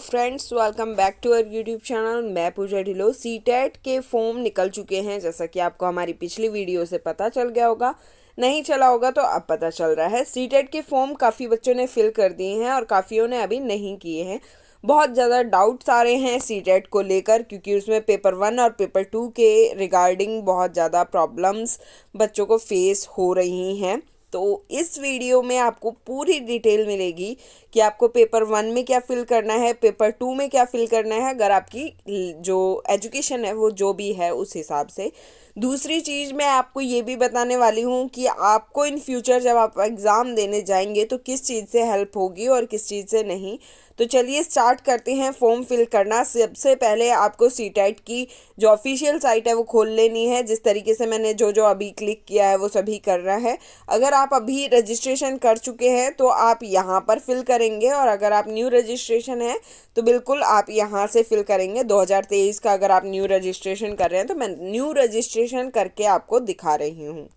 Friends, welcome back to our YouTube channel. मैं पूजा ढिलो। CTET के फॉर्म निकल चुके हैं, जैसा कि आपको हमारी पिछली वीडियो से पता चल गया होगा। नहीं चला होगा तो अब पता चल रहा है। सीटेट के फॉर्म काफ़ी बच्चों ने फिल कर दिए हैं और काफ़ियों ने अभी नहीं किए हैं। बहुत ज़्यादा डाउट्स आ रहे हैं सीटेट को लेकर, क्योंकि उसमें पेपर 1 और पेपर 2 के रिगार्डिंग बहुत ज़्यादा प्रॉब्लम्स बच्चों को फेस हो रही हैं। तो इस वीडियो में आपको पूरी डिटेल मिलेगी कि आपको पेपर 1 में क्या फिल करना है, पेपर 2 में क्या फिल करना है, अगर आपकी जो एजुकेशन है वो जो भी है उस हिसाब से। दूसरी चीज़ मैं आपको ये भी बताने वाली हूँ कि आपको इन फ्यूचर जब आप एग्ज़ाम देने जाएंगे तो किस चीज़ से हेल्प होगी और किस चीज़ से नहीं। तो चलिए स्टार्ट करते हैं फॉर्म फिल करना। सबसे पहले आपको सीटेट की जो ऑफिशियल साइट है वो खोल लेनी है। जिस तरीके से मैंने जो जो अभी क्लिक किया है वो सभी करना है। अगर आप अभी रजिस्ट्रेशन कर चुके हैं तो आप यहाँ पर फिल करेंगे, और अगर आप न्यू रजिस्ट्रेशन है तो बिल्कुल आप यहाँ से फिल करेंगे। 2023 का अगर आप न्यू रजिस्ट्रेशन कर रहे हैं तो मैं न्यू रजिस्ट्रेशन करके आपको दिखा रही हूँ।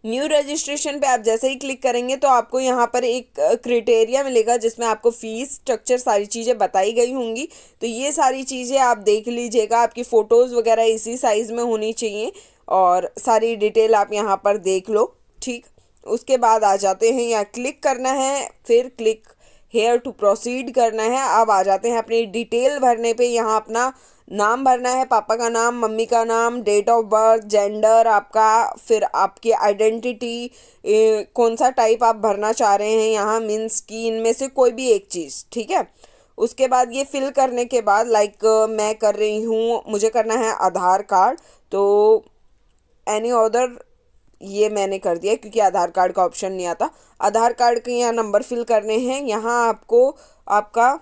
न्यू रजिस्ट्रेशन पे आप जैसे ही क्लिक करेंगे तो आपको यहाँ पर एक क्राइटेरिया मिलेगा जिसमें आपको फीस स्ट्रक्चर सारी चीज़ें बताई गई होंगी। तो ये सारी चीज़ें आप देख लीजिएगा। आपकी फ़ोटोज़ वगैरह इसी साइज़ में होनी चाहिए और सारी डिटेल आप यहाँ पर देख लो। ठीक, उसके बाद आ जाते हैं, यहाँ क्लिक करना है, फिर क्लिक हेयर टू प्रोसीड करना है। अब आ जाते हैं अपनी डिटेल भरने पे। यहाँ अपना नाम भरना है, पापा का नाम, मम्मी का नाम, डेट ऑफ बर्थ, जेंडर आपका, फिर आपकी आइडेंटिटी, कौन सा टाइप आप भरना चाह रहे हैं यहाँ, मीन्स की इनमें से कोई भी एक चीज़। ठीक है, उसके बाद ये फिल करने के बाद मैं कर रही हूँ, मुझे करना है आधार कार्ड। तो एनी अदर ये मैंने कर दिया क्योंकि आधार कार्ड का ऑप्शन नहीं आता। आधार कार्ड के यहाँ नंबर फिल करने हैं। यहाँ आपको आपका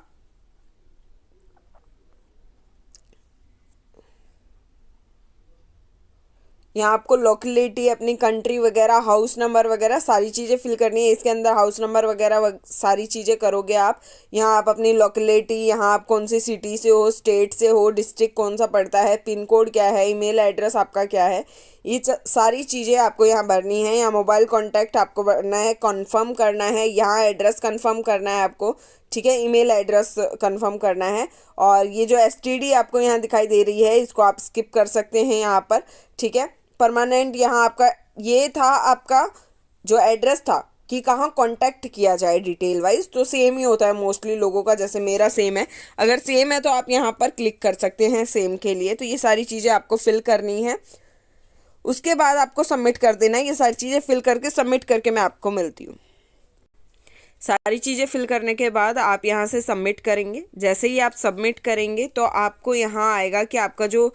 यहाँ आपको लोकेलिटी, अपनी कंट्री वगैरह, हाउस नंबर वगैरह सारी चीज़ें फिल करनी है। इसके अंदर हाउस नंबर वगैरह सारी चीज़ें करोगे आप। यहाँ आप अपनी लोकेलिटी, यहाँ आप कौन सी सिटी से हो, स्टेट से हो, डिस्ट्रिक्ट कौन सा पड़ता है, पिन कोड क्या है, ईमेल एड्रेस आपका क्या है, ये सारी चीज़ें आपको यहाँ भरनी है। यहाँ मोबाइल कॉन्टैक्ट आपको भरना है, कन्फर्म करना है। यहाँ एड्रेस कन्फर्म करना है आपको। ठीक है, ईमेल एड्रेस कंफर्म करना है। और ये जो एसटीडी आपको यहाँ दिखाई दे रही है इसको आप स्किप कर सकते हैं यहाँ पर। ठीक है, परमानेंट यहाँ आपका ये था, आपका जो एड्रेस था कि कहाँ कांटेक्ट किया जाए डिटेल वाइज, तो सेम ही होता है मोस्टली लोगों का, जैसे मेरा सेम है। अगर सेम है तो आप यहाँ पर क्लिक कर सकते हैं सेम के लिए। तो ये सारी चीज़ें आपको फिल करनी है। उसके बाद आपको सबमिट कर देना है। ये सारी चीज़ें फिल करके सबमिट करके मैं आपको मिलती हूँ। सारी चीज़ें फिल करने के बाद आप यहाँ से सबमिट करेंगे। जैसे ही आप सबमिट करेंगे तो आपको यहाँ आएगा कि आपका जो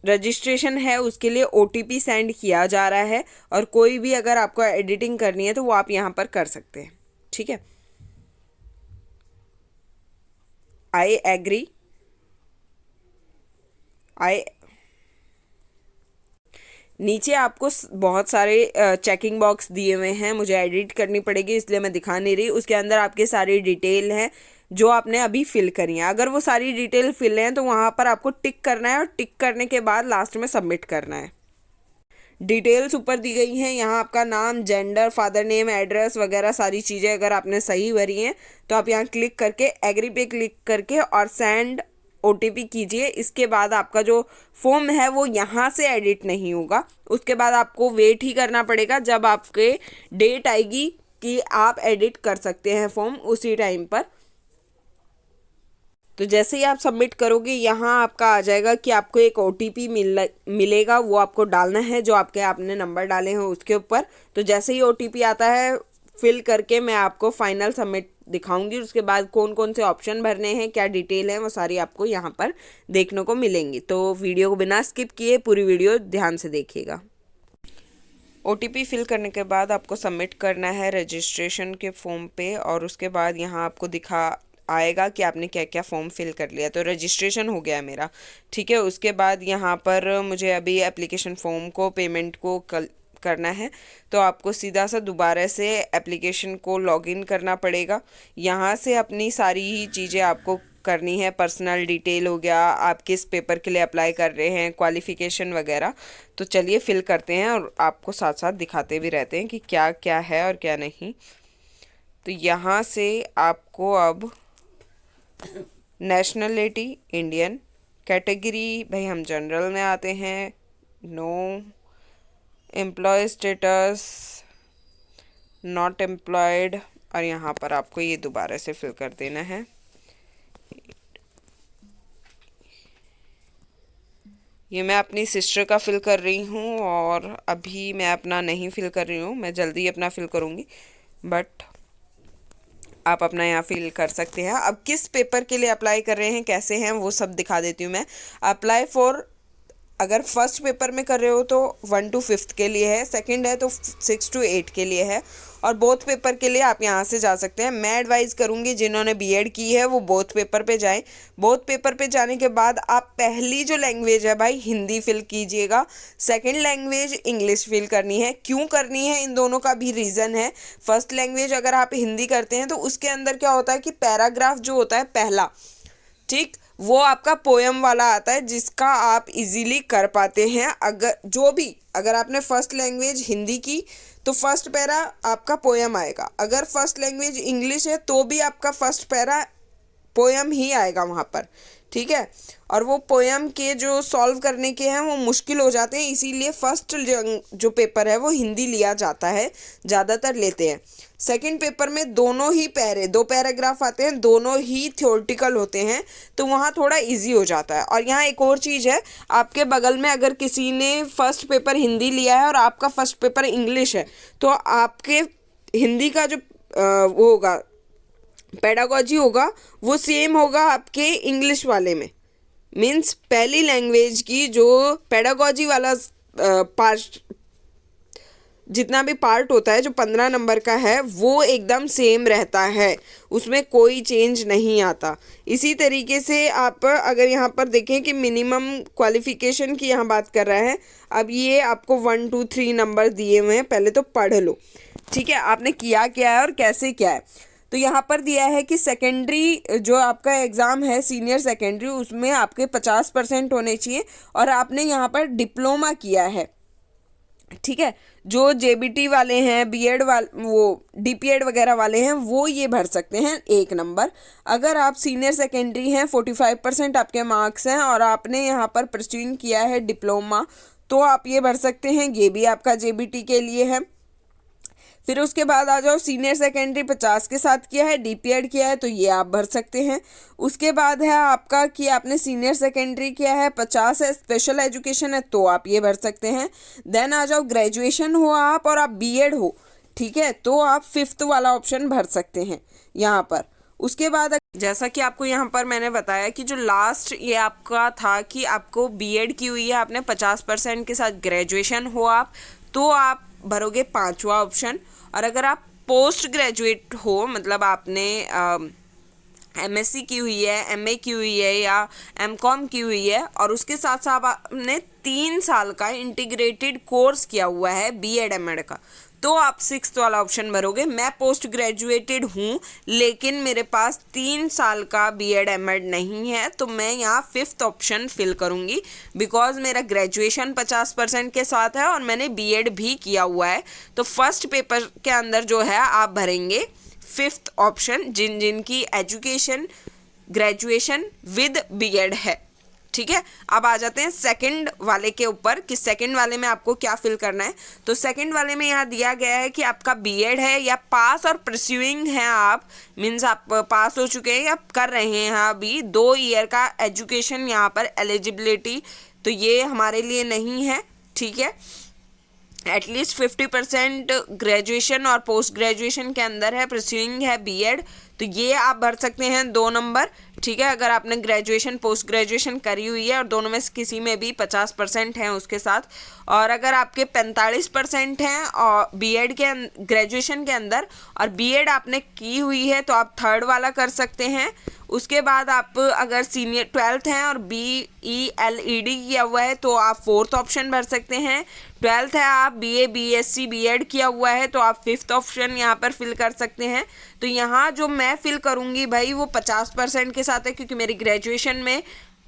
रजिस्ट्रेशन है उसके लिए OTP सेंड किया जा रहा है, और कोई भी अगर आपको एडिटिंग करनी है तो वो आप यहाँ पर कर सकते हैं। ठीक है, आई एग्री, आई नीचे आपको बहुत सारे चेकिंग बॉक्स दिए हुए हैं, मुझे एडिट करनी पड़ेगी इसलिए मैं दिखा नहीं रही। उसके अंदर आपके सारी डिटेल है जो आपने अभी फिल करी है। अगर वो सारी डिटेल फिल है तो वहाँ पर आपको टिक करना है, और टिक करने के बाद लास्ट में सबमिट करना है। डिटेल्स ऊपर दी गई हैं। यहाँ आपका नाम, जेंडर, फादर नेम, एड्रेस वगैरह सारी चीज़ें अगर आपने सही भरी हैं तो आप यहाँ क्लिक करके एग्री पे क्लिक करके और सेंड OTP कीजिए। इसके बाद आपका जो फॉर्म है वो यहाँ से एडिट नहीं होगा। उसके बाद आपको वेट ही करना पड़ेगा जब आपके डेट आएगी कि आप एडिट कर सकते हैं फॉर्म, उसी टाइम पर। तो जैसे ही आप सबमिट करोगे यहाँ आपका आ जाएगा कि आपको एक OTP मिलेगा, वो आपको डालना है जो आपने नंबर डाले हैं उसके ऊपर। तो जैसे ही OTP आता है फिल करके मैं आपको फाइनल सबमिट दिखाऊंगी। उसके बाद कौन कौन से ऑप्शन भरने हैं, क्या डिटेल है, वो सारी आपको यहाँ पर देखने को मिलेंगी। तो वीडियो को बिना स्किप किए पूरी वीडियो ध्यान से देखिएगा। OTP फिल करने के बाद आपको सबमिट करना है रजिस्ट्रेशन के फॉर्म पे, और उसके बाद यहाँ आपको दिखा आएगा कि आपने क्या क्या फॉर्म फिल कर लिया। तो रजिस्ट्रेशन हो गया मेरा। ठीक है, उसके बाद यहाँ पर मुझे अभी एप्लीकेशन फॉर्म को, पेमेंट को करना है। तो आपको सीधा सा दोबारा से एप्लीकेशन को लॉगिन करना पड़ेगा। यहाँ से अपनी सारी ही चीज़ें आपको करनी है। पर्सनल डिटेल हो गया, आप किस पेपर के लिए अप्लाई कर रहे हैं, क्वालिफ़िकेशन वगैरह। तो चलिए फिल करते हैं और आपको साथ साथ दिखाते भी रहते हैं कि क्या क्या है और क्या नहीं। तो यहाँ से आपको अब नेशनलिटी इंडियन, कैटेगरी भाई हम जनरल में आते हैं, no, employ status not employed, और यहाँ पर आपको ये दोबारा से फिल कर देना है। ये मैं अपनी सिस्टर का फिल कर रही हूँ और अभी मैं अपना नहीं फिल कर रही हूँ, मैं जल्दी अपना फिल करूँगी, बट आप अपना यहाँ फिल कर सकते हैं। अब किस पेपर के लिए अप्लाई कर रहे हैं, कैसे हैं, वो सब दिखा देती हूँ मैं। अप्लाई फॉर, अगर फर्स्ट पेपर में कर रहे हो तो 1 to 5 के लिए है, सेकंड है तो 6 to 8 के लिए है, और बोथ पेपर के लिए आप यहाँ से जा सकते हैं। मैं एडवाइज़ करूँगी जिन्होंने बीएड की है वो बोथ पेपर पे जाएं। बोथ पेपर पे जाने के बाद आप पहली जो लैंग्वेज है भाई हिंदी फिल कीजिएगा, सेकंड लैंग्वेज इंग्लिश फिल करनी है। क्यों करनी है, इन दोनों का भी रीज़न है। फर्स्ट लैंग्वेज अगर आप हिंदी करते हैं तो उसके अंदर क्या होता है कि पैराग्राफ जो होता है पहला, ठीक, वो आपका पोयम वाला आता है जिसका आप इजीली कर पाते हैं। अगर आपने फर्स्ट लैंग्वेज हिंदी की तो फर्स्ट पैरा आपका पोयम आएगा, अगर फर्स्ट लैंग्वेज इंग्लिश है तो भी आपका फर्स्ट पैरा पोयम ही आएगा वहाँ पर, ठीक है। और वो पोयम के जो सॉल्व करने के हैं वो मुश्किल हो जाते हैं, इसीलिए फर्स्ट जो पेपर है वो हिंदी लिया जाता है, ज़्यादातर लेते हैं। सेकंड पेपर में दोनों ही दो पैराग्राफ आते हैं, दोनों ही थ्योरेटिकल होते हैं, तो वहाँ थोड़ा इजी हो जाता है। और यहाँ एक और चीज़ है, आपके बगल में अगर किसी ने फर्स्ट पेपर हिंदी लिया है और आपका फर्स्ट पेपर इंग्लिश है, तो आपके हिंदी का जो वो होगा पेडागोजी होगा वो सेम होगा आपके इंग्लिश वाले में। मीन्स पहली लैंग्वेज की जो पेडागोजी वाला पार्ट, जितना भी पार्ट होता है जो 15 नंबर का है वो एकदम सेम रहता है, उसमें कोई चेंज नहीं आता। इसी तरीके से आप अगर यहाँ पर देखें कि मिनिमम क्वालिफ़िकेशन की यहाँ बात कर रहा है, अब ये आपको 1 2 3 नंबर दिए हुए हैं, पहले तो पढ़ लो, ठीक है, आपने किया क्या है और कैसे क्या है। तो यहाँ पर दिया है कि सेकेंडरी जो आपका एग्ज़ाम है सीनियर सेकेंडरी, उसमें आपके 50% होने चाहिए, और आपने यहाँ पर डिप्लोमा किया है, ठीक है। जो जेबीटी वाले हैं, बीएड वाले, वो डीपीएड वगैरह वाले हैं, वो ये भर सकते हैं 1 नंबर। अगर आप सीनियर सेकेंडरी हैं, 45% आपके मार्क्स हैं और आपने यहाँ पर परस्यूइंग किया है डिप्लोमा, तो आप ये भर सकते हैं, ये भी आपका जेबीटी के लिए है। फिर उसके बाद आ जाओ, सीनियर सेकेंडरी 50 के साथ किया है, डीपीएड किया है, तो ये आप भर सकते हैं। उसके बाद है आपका कि आपने सीनियर सेकेंडरी किया है, 50 है, स्पेशल एजुकेशन है, तो आप ये भर सकते हैं। देन आ जाओ, ग्रेजुएशन हो आप और आप बीएड हो, ठीक है, तो आप 5th वाला ऑप्शन भर सकते हैं यहाँ पर। उसके बाद जैसा कि आपको यहाँ पर मैंने बताया कि जो लास्ट ये आपका था कि आपको बीएड की हुई है, आपने 50% के साथ ग्रेजुएशन हो आप, तो आप भरोगे 5वां ऑप्शन। और अगर आप पोस्ट ग्रेजुएट हो, मतलब आपने एमएससी की हुई है, एमए की हुई है या एमकॉम की हुई है, और उसके साथ साथ आपने 3 साल का इंटीग्रेटेड कोर्स किया हुआ है बीएड एमएड का, तो आप 6th वाला ऑप्शन भरोगे। मैं पोस्ट ग्रेजुएटेड हूँ लेकिन मेरे पास 3 साल का बीएड एमएड नहीं है, तो मैं यहाँ 5th ऑप्शन फिल करूँगी, बिकॉज मेरा ग्रेजुएशन 50% के साथ है और मैंने बीएड भी किया हुआ है। तो फर्स्ट पेपर के अंदर जो है आप भरेंगे 5th ऑप्शन, जिनकी एजुकेशन ग्रेजुएशन विद बीएड है, ठीक है। अब आ जाते हैं सेकंड वाले के ऊपर कि सेकंड वाले में आपको क्या फिल करना है। तो सेकंड वाले में यहाँ दिया गया है कि आपका बीएड है या पास और परस्यूइंग है आप, मीन्स आप पास हो चुके हैं या कर रहे हैं अभी, 2 ईयर का एजुकेशन यहाँ पर एलिजिबिलिटी, तो ये हमारे लिए नहीं है, ठीक है। एटलीस्ट 50% ग्रेजुएशन और पोस्ट ग्रेजुएशन के अंदर है, परस्यूइंग है बीएड, तो ये आप भर सकते हैं 2 नंबर, ठीक है। अगर आपने ग्रेजुएशन पोस्ट ग्रेजुएशन करी हुई है और दोनों में से किसी में भी 50% हैं उसके साथ, और अगर आपके 45% हैं और बीएड के ग्रेजुएशन के अंदर और बीएड आपने की हुई है, तो आप 3rd वाला कर सकते हैं। उसके बाद आप अगर सीनियर 12th हैं और BELED किया हुआ है, तो आप 4th ऑप्शन भर सकते हैं। 12th है, आप BA BSc BEd किया हुआ है, तो आप 5th ऑप्शन यहाँ पर फिल कर सकते हैं। तो यहाँ जो मैं फिल करूँगी भाई वो 50% के साथ है, क्योंकि मेरी ग्रेजुएशन में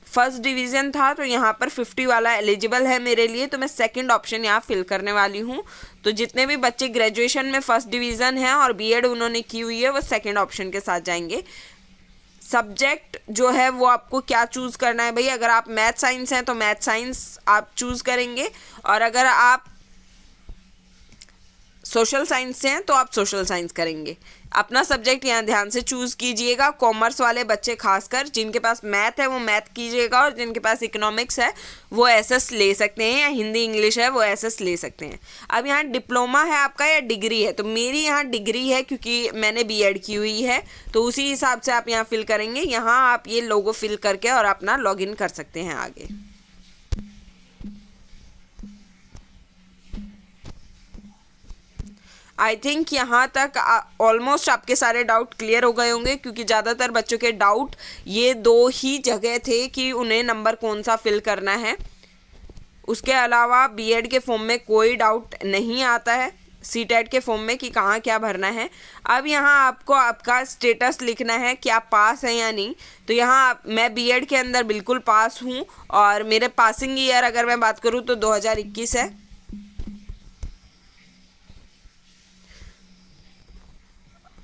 फर्स्ट डिवीज़न था, तो यहाँ पर 50 वाला एलिजिबल है मेरे लिए, तो मैं सेकंड ऑप्शन यहाँ फिल करने वाली हूँ। तो जितने भी बच्चे ग्रेजुएशन में फर्स्ट डिवीज़न हैं और बीएड उन्होंने की हुई है वो सेकंड ऑप्शन के साथ जाएंगे। सब्जेक्ट जो है वो आपको क्या चूज़ करना है भाई। अगर आप मैथ साइंस हैं तो मैथ साइंस आप चूज़ करेंगे, और अगर आप सोशल साइंस से हैं तो आप सोशल साइंस करेंगे। अपना सब्जेक्ट यहाँ ध्यान से चूज़ कीजिएगा। कॉमर्स वाले बच्चे खासकर जिनके पास मैथ है वो मैथ कीजिएगा, और जिनके पास इकोनॉमिक्स है वो एसएस ले सकते हैं, या हिंदी इंग्लिश है वो एसएस ले सकते हैं। अब यहाँ डिप्लोमा है आपका या डिग्री है, तो मेरी यहाँ डिग्री है क्योंकि मैंने बीएड की हुई है, तो उसी हिसाब से आप यहाँ फिल करेंगे। यहाँ आप ये लोगो फिल करके और अपना लॉगिन कर सकते हैं आगे। आई थिंक यहाँ तक ऑलमोस्ट आपके सारे डाउट क्लियर हो गए होंगे, क्योंकि ज़्यादातर बच्चों के डाउट ये दो ही जगह थे कि उन्हें नंबर कौन सा फिल करना है। उसके अलावा बीएड के फॉर्म में कोई डाउट नहीं आता है सीटेट के फॉर्म में कि कहाँ क्या भरना है। अब यहाँ आपको आपका स्टेटस लिखना है कि आप पास हैं या नहीं। तो यहाँ मैं बीएड के अंदर बिल्कुल पास हूँ, और मेरे पासिंग ईयर अगर मैं बात करूँ तो 2021 है।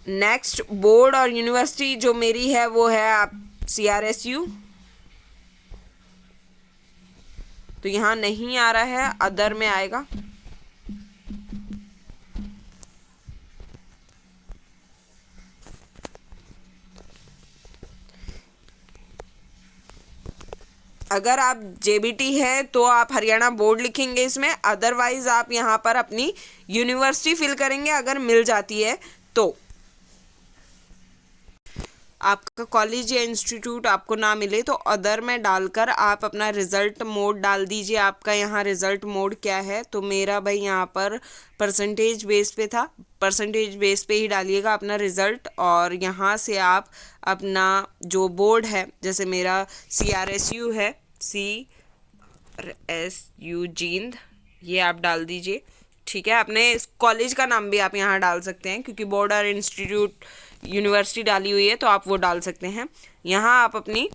नेक्स्ट बोर्ड और यूनिवर्सिटी जो मेरी है वो है आप CRSU, तो यहाँ नहीं आ रहा है, अदर में आएगा। अगर आप JBT है तो आप हरियाणा बोर्ड लिखेंगे इसमें, अदरवाइज आप यहाँ पर अपनी यूनिवर्सिटी फिल करेंगे अगर मिल जाती है तो। आपका कॉलेज या इंस्टीट्यूट आपको ना मिले तो अदर में डालकर आप अपना रिज़ल्ट मोड डाल दीजिए। आपका यहाँ रिज़ल्ट मोड क्या है, तो मेरा भाई यहाँ पर परसेंटेज बेस पे था, परसेंटेज बेस पे ही डालिएगा अपना रिज़ल्ट। और यहाँ से आप अपना जो बोर्ड है, जैसे मेरा CRSU है, CRSU जींद, ये आप डाल दीजिए। ठीक है, अपने कॉलेज का नाम भी आप यहाँ डाल सकते हैं, क्योंकि बोर्ड और इंस्टीट्यूट यूनिवर्सिटी डाली हुई है तो आप वो डाल सकते हैं। यहाँ आप अपनी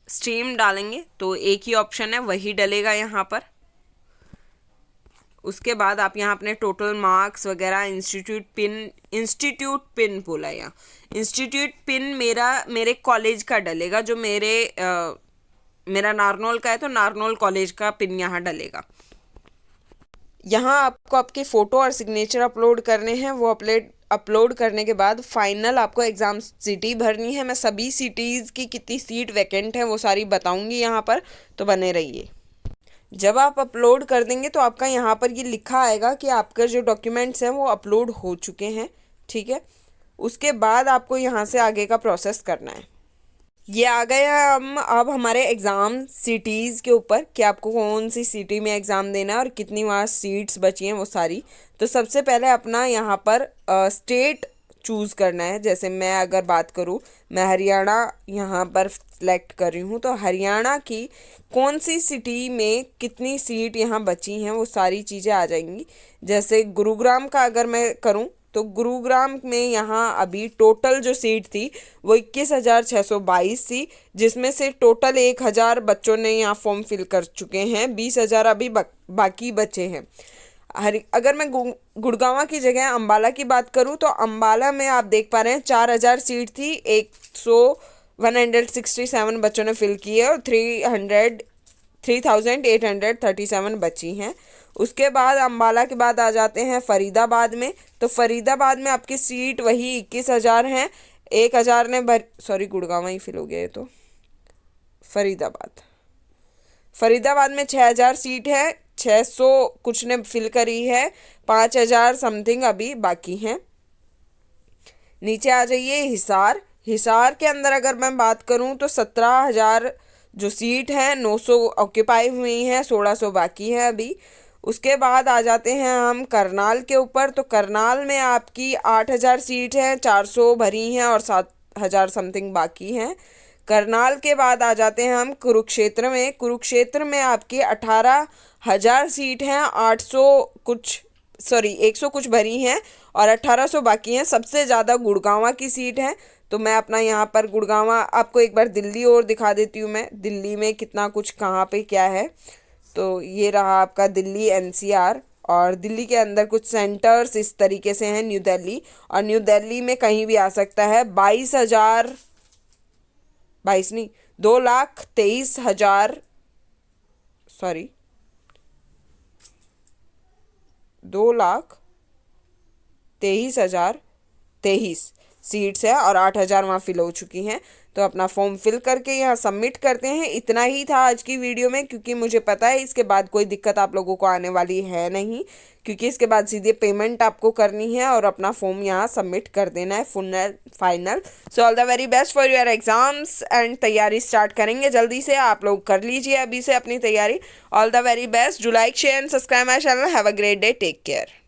स्ट्रीम डालेंगे तो एक ही ऑप्शन है वही डलेगा यहाँ पर। उसके बाद आप यहाँ अपने टोटल मार्क्स वगैरह, इंस्टीट्यूट पिन बोला, यहाँ इंस्टीट्यूट पिन मेरे कॉलेज का डलेगा, जो मेरा नारनौल का है तो नारनौल कॉलेज का पिन यहाँ डलेगा। यहाँ आपको आपके फ़ोटो और सिग्नेचर अपलोड करने हैं। वो अपलोड करने के बाद फाइनल आपको एग्ज़ाम सिटी भरनी है। मैं सभी सिटीज़ की कितनी सीट वैकेंट है वो सारी बताऊंगी यहाँ पर, तो बने रहिए। जब आप अपलोड कर देंगे तो आपका यहाँ पर ये लिखा आएगा कि आपके जो डॉक्यूमेंट्स हैं वो अपलोड हो चुके हैं। ठीक है, उसके बाद आपको यहाँ से आगे का प्रोसेस करना है। ये आ गए हम अब हमारे एग्ज़ाम सिटीज़ के ऊपर कि आपको कौन सी सिटी में एग्ज़ाम देना है और कितनी वहाँ सीट्स बची हैं वो सारी। तो सबसे पहले अपना यहाँ पर स्टेट चूज़ करना है। जैसे मैं अगर बात करूँ, मैं हरियाणा यहाँ पर सिलेक्ट कर रही हूँ, तो हरियाणा की कौन सी सिटी में कितनी सीट यहाँ बची हैं वो सारी चीज़ें आ जाएंगी। जैसे गुरुग्राम का अगर मैं करूँ तो गुरुग्राम में यहाँ अभी टोटल जो सीट थी वो 21,622 थी, जिसमें से टोटल 1,000 बच्चों ने यहाँ फॉर्म फिल कर चुके हैं, 20,000 अभी बाकी बचे हैं। अगर मैं गुड़गांव की जगह अंबाला की बात करूँ तो अंबाला में आप देख पा रहे हैं 4,000 सीट थी, 167 बच्चों ने फिल की है और 3,837 बची हैं। उसके बाद अंबाला के बाद आ जाते हैं फरीदाबाद में। तो फरीदाबाद में आपकी सीट वही 21,000 हैं, 1,000 ने गुड़गांव ही फिल हो गया है, तो फरीदाबाद में 6,000 सीट है, 600 कुछ ने फिल करी है, 5,000 समथिंग अभी बाकी हैं। नीचे आ जाइए हिसार के अंदर अगर मैं बात करूं तो 17,000 जो सीट है 900 ऑक्यूपाई हुई हैं, 1,600 बाकी हैं अभी। उसके बाद आ जाते हैं हम करनाल के ऊपर। तो करनाल में आपकी 8,000 सीट है, 400 भरी हैं और 7,000 समथिंग बाकी हैं। करनाल के बाद आ जाते हैं हम कुरुक्षेत्र में आपकी 18,000 सीट हैं, 100 कुछ भरी हैं और 1,800 बाकी हैं। सबसे ज़्यादा गुड़गांव की सीट है, तो मैं अपना यहाँ पर गुड़गांव आपको एक बार दिल्ली और दिखा देती हूँ। मैं दिल्ली में कितना कुछ कहाँ पे क्या है, तो ये रहा आपका दिल्ली NCR और दिल्ली के अंदर कुछ सेंटर्स इस तरीके से हैं, न्यू दिल्ली, और न्यू दिल्ली में कहीं भी आ सकता है। 22 नहीं, 2,23,000, सॉरी 2,23,023 सीट्स है और 8,000 वहाँ फिल हो चुकी हैं। तो अपना फॉर्म फिल करके यहाँ सबमिट करते हैं। इतना ही था आज की वीडियो में, क्योंकि मुझे पता है इसके बाद कोई दिक्कत आप लोगों को आने वाली है नहीं, क्योंकि इसके बाद सीधे पेमेंट आपको करनी है और अपना फॉर्म यहाँ सबमिट कर देना है final. So all the very best for your exams and तैयारी स्टार्ट करेंगे जल्दी से। आप लोग कर लीजिए अभी से अपनी तैयारी। All the very best. Do like, share and subscribe my channel. Have a great day. Take care.